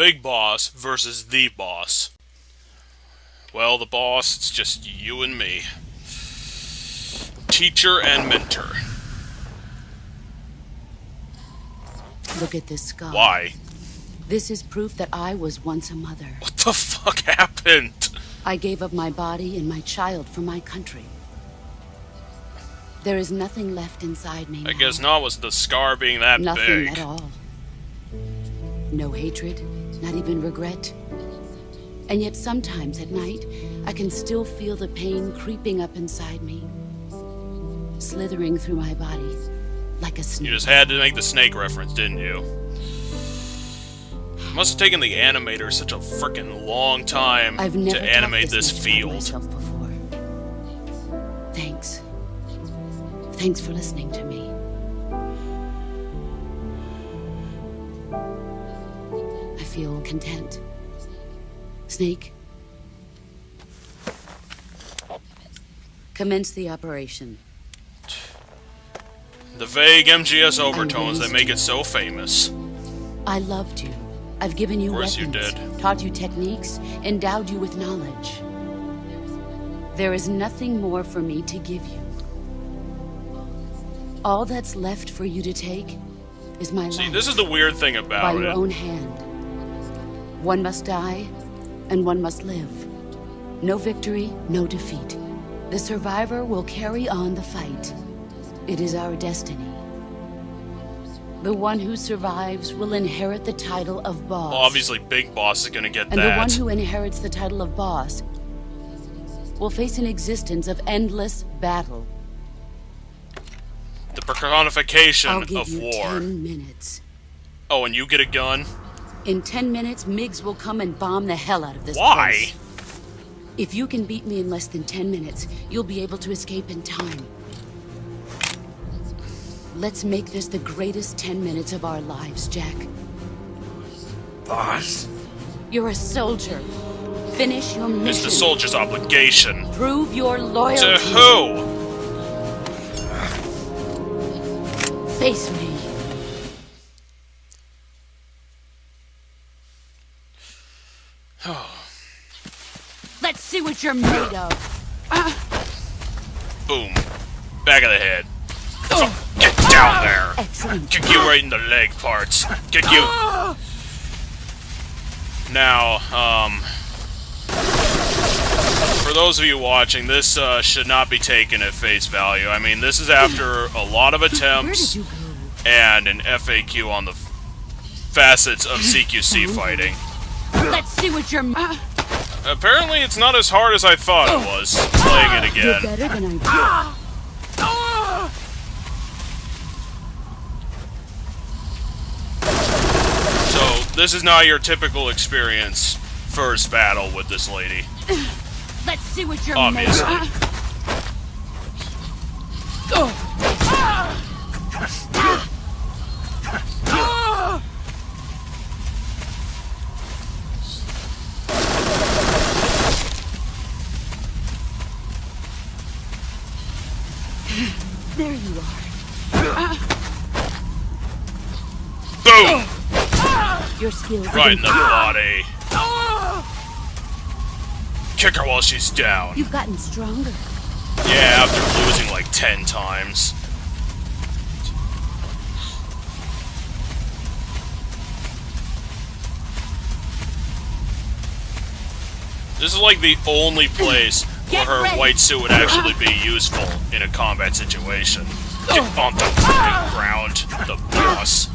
big boss versus the boss. Well, the boss, it's just you and me. Teacher and mentor. Look at this scar. Why? This is proof that I was once a mother. What the fuck happened? I gave up my body and my child for my country. There is nothing left inside me now. I guess not, was the scar being that Nothing big. at all. No hatred, not even regret. And yet sometimes at night, I can still feel the pain creeping up inside me, slithering through my body like a snake. You just had to make the snake reference, didn't you? Must have taken the animator such a freaking long time to animate this field. Before. Thanks. Thanks for listening to me. I feel content. Snake, commence the operation. The vague MGS overtones that make it so famous. I loved you. I've given you weapons, you did. taught you techniques, endowed you with knowledge. There is nothing more for me to give you. All that's left for you to take is my life. See, this is the weird thing about by it. your own hand. One must die, and one must live. No victory, no defeat. The survivor will carry on the fight. It is our destiny. The one who survives will inherit the title of boss. Well, obviously, Big Boss is gonna get and that. And the one who inherits the title of boss will face an existence of endless battle. The personification I'll give of you war. 10 minutes. Oh, and you get a gun? In 10 minutes, Miggs will come and bomb the hell out of this Why? place. If you can beat me in less than 10 minutes, you'll be able to escape in time. Let's make this the greatest 10 minutes of our lives, Jack. Boss? You're a soldier. Finish your mission. It's the soldier's obligation. Prove your loyalty. To who? Face me. Let's see what you're made of. Boom. Back of the head. Get down there! Excellent. Kick you right in the leg parts. Kick you. Now, for those of you watching, this should not be taken at face value. I mean, this is after a lot of attempts and an FAQ on the facets of CQC fighting. Let's see what you're. Apparently, it's not as hard as I thought it was, playing it You're again. better than I So, this is not your typical experience first battle with this lady. Let's see what you're Obviously. made of. There you are. Boom! Your skills. Right in the body. Kick her while she's down. You've gotten stronger. Yeah, after losing like 10 times. This is like the only place where her white suit would actually be useful in a combat situation. Get on the fucking ground, the boss.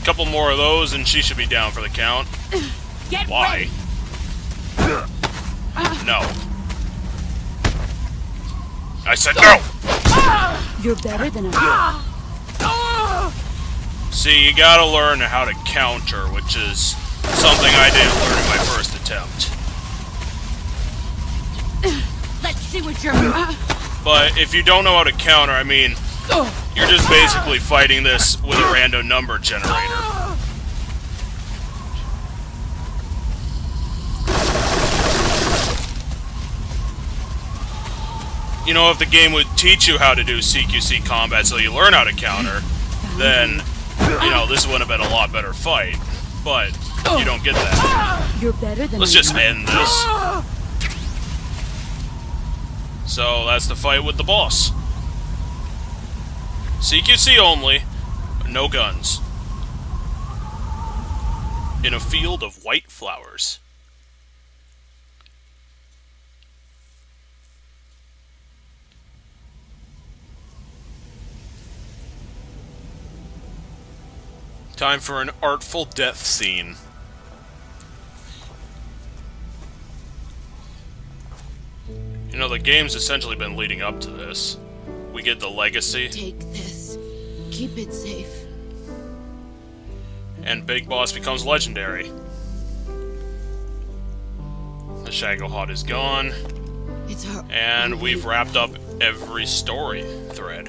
Couple more of those and she should be down for the count. Why? No. I said no! You're better than I. See, you gotta learn how to counter, which is something I didn't learn in my first attempt. Let's see what you're. But if you don't know how to counter, I mean, you're just basically fighting this with a random number generator. You know, if the game would teach you how to do CQC combat so you learn how to counter, then, you know, this would have been a lot better fight. But you don't get that. You're better than Let's just end this. So that's the fight with the boss. CQC only, no guns. In a field of white flowers. Time for an artful death scene. You know, the game's essentially been leading up to this. We get the legacy. Take this. Keep it safe. And Big Boss becomes legendary. The Shagohad is gone. It's our And we've wrapped up every story thread.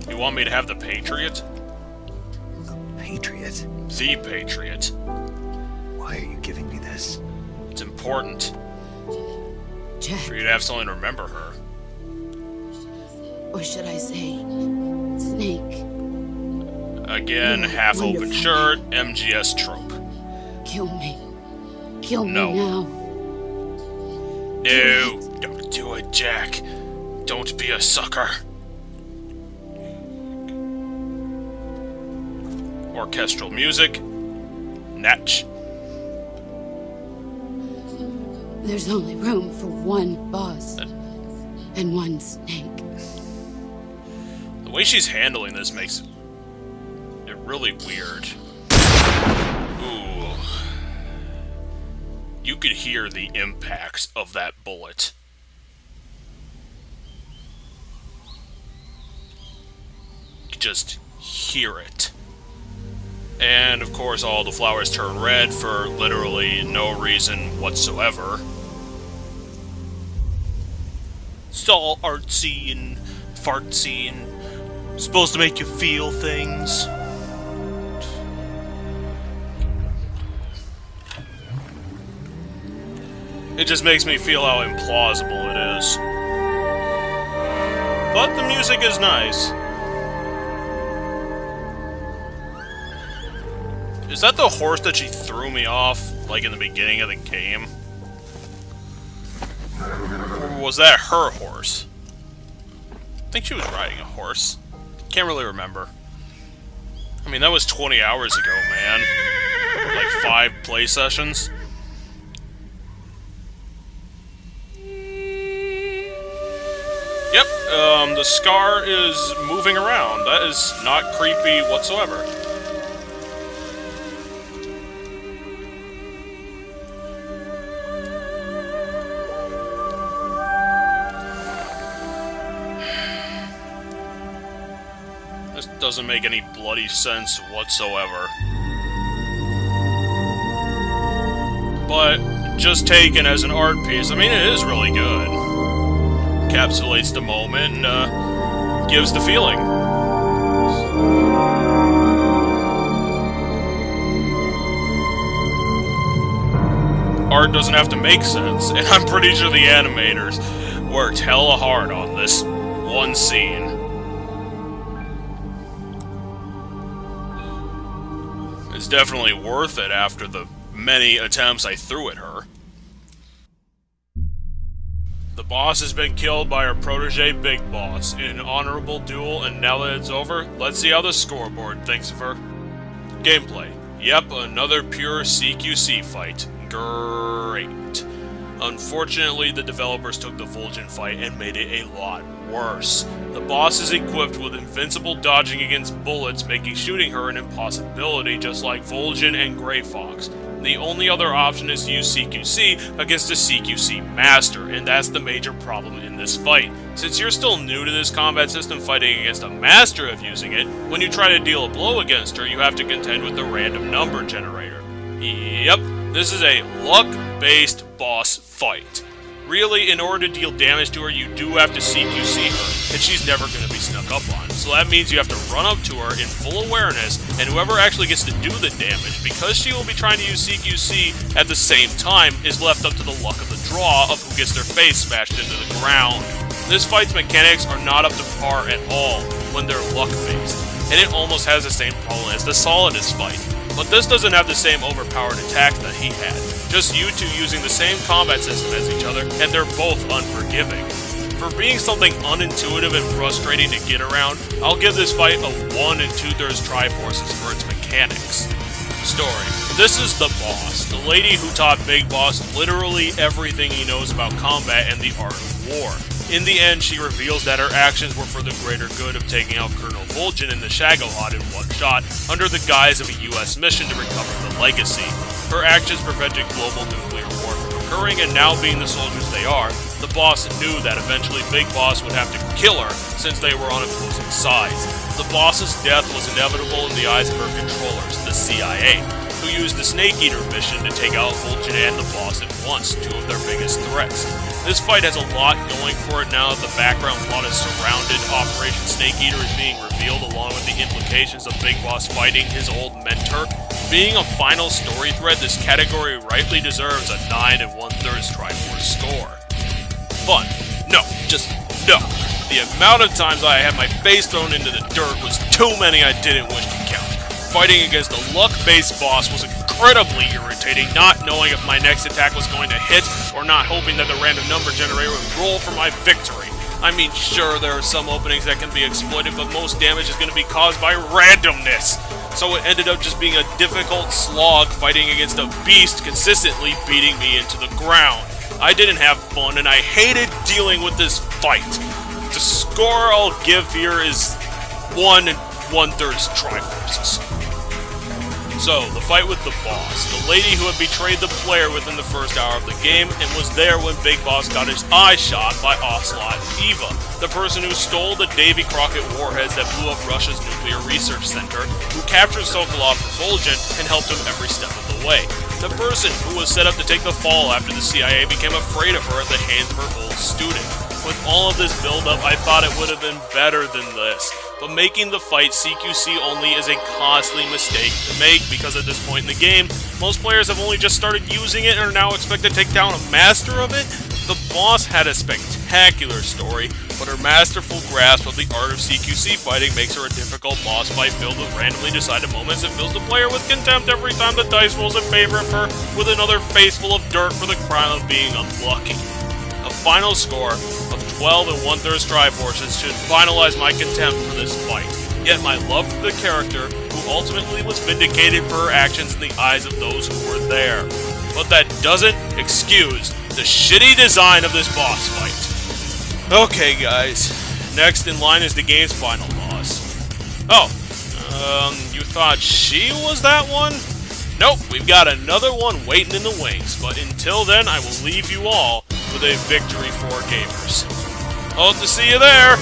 You want me to have the Patriot? Patriot? The Patriot. Why are you giving me this? It's important Jack, for you to have something to remember her. or should I say, Snake. Again, You're half-open wonderful. shirt, MGS trope. Kill me. Kill No. me now. No, don't do it, Jack. Don't be a sucker. Orchestral music. Natch. There's only room for one boss and one snake. The way she's handling this makes it really weird. Ooh. You could hear the impact of that bullet. You could just hear it. And, of course, all the flowers turn red for literally no reason whatsoever. It's all artsy and fartsy and supposed to make you feel things. It just makes me feel how implausible it is. But the music is nice. Is that the horse that she threw me off, like in the beginning of the game? Or was that her horse? I think she was riding a horse. Can't really remember. I mean, that was 20 hours ago, man. Like 5 play sessions. Yep, the scar is moving around. That is not creepy whatsoever. This doesn't make any bloody sense whatsoever. But just taken as an art piece, I mean, it is really good. Encapsulates the moment and gives the feeling. Art doesn't have to make sense, and I'm pretty sure the animators worked hella hard on this one scene. It's definitely worth it after the many attempts I threw at her. The boss has been killed by her protege Big Boss in an honorable duel, and now that it's over, let's see how the scoreboard thinks of her. Gameplay. Yep, another pure CQC fight. Great. Unfortunately, the developers took the Volgin fight and made it a lot worse. The boss is equipped with invincible dodging against bullets, making shooting her an impossibility, just like Volgin and Grey Fox. The only other option is to use CQC against a CQC master, and that's the major problem in this fight. Since you're still new to this combat system fighting against a master of using it, when you try to deal a blow against her, you have to contend with the random number generator. Yep, this is a luck-based boss fight. Really, in order to deal damage to her, you do have to CQC her, and she's never going to be snuck up on. So that means you have to run up to her in full awareness, and whoever actually gets to do the damage, because she will be trying to use CQC at the same time, is left up to the luck of the draw of who gets their face smashed into the ground. This fight's mechanics are not up to par at all when they're luck-based, and it almost has the same problem as the Solidus fight. But this doesn't have the same overpowered attacks that he had. Just you two using the same combat system as each other, and they're both unforgiving. For being something unintuitive and frustrating to get around, I'll give this fight a 1 2/3 Triforces for its mechanics. Story. This is the boss, the lady who taught Big Boss literally everything he knows about combat and the art of war. In the end, she reveals that her actions were for the greater good of taking out Colonel Volgin and the Shagohad in one shot, under the guise of a US mission to recover the legacy. Her actions prevented global nuclear war from occurring, and now being the soldiers they are, the boss knew that eventually Big Boss would have to kill her, since they were on opposing sides. The boss's death was inevitable in the eyes of her controllers, the CIA, who used the Snake Eater mission to take out Volgin and the boss at once, two of their biggest threats. This fight has a lot going for it now that the background plot is surrounded. Operation Snake Eater is being revealed along with the implications of Big Boss fighting his old mentor. Being a final story thread, this category rightly deserves a 9 1/3 Triforce score. Fun. No, just no. The amount of times I had my face thrown into the dirt was too many I didn't wish to count. Fighting against a luck-based boss was incredibly irritating, not knowing if my next attack was going to hit, or not hoping that the random number generator would roll for my victory. I mean, sure, there are some openings that can be exploited, but most damage is going to be caused by randomness. So it ended up just being a difficult slog fighting against a beast consistently beating me into the ground. I didn't have fun, and I hated dealing with this fight. The score I'll give here is 1 1/3 Triforces. So, the fight with the boss, the lady who had betrayed the player within the first hour of the game and was there when Big Boss got his eye shot by Ocelot and Eva, the person who stole the Davy Crockett warheads that blew up Russia's nuclear research center, who captured Sokolov for Volgin and helped him every step of the way. The person who was set up to take the fall after the CIA became afraid of her at the hands of her old student. With all of this build-up, I thought it would have been better than this, but making the fight CQC only is a costly mistake to make because at this point in the game, most players have only just started using it and are now expected to take down a master of it. The boss had a spectacular story, but her masterful grasp of the art of CQC fighting makes her a difficult boss fight filled with randomly decided moments and fills the player with contempt every time the dice rolls in favor of her with another face full of dirt for the crime of being unlucky. A final score of 12 1/3 Triforces should finalize my contempt for this fight, yet my love for the character, who ultimately was vindicated for her actions in the eyes of those who were there. But that doesn't excuse the shitty design of this boss fight. Okay guys, next in line is the game's final boss. Oh, you thought she was that one? Nope, we've got another one waiting in the wings, but until then I will leave you all with a victory for gamers. Hope to see you there!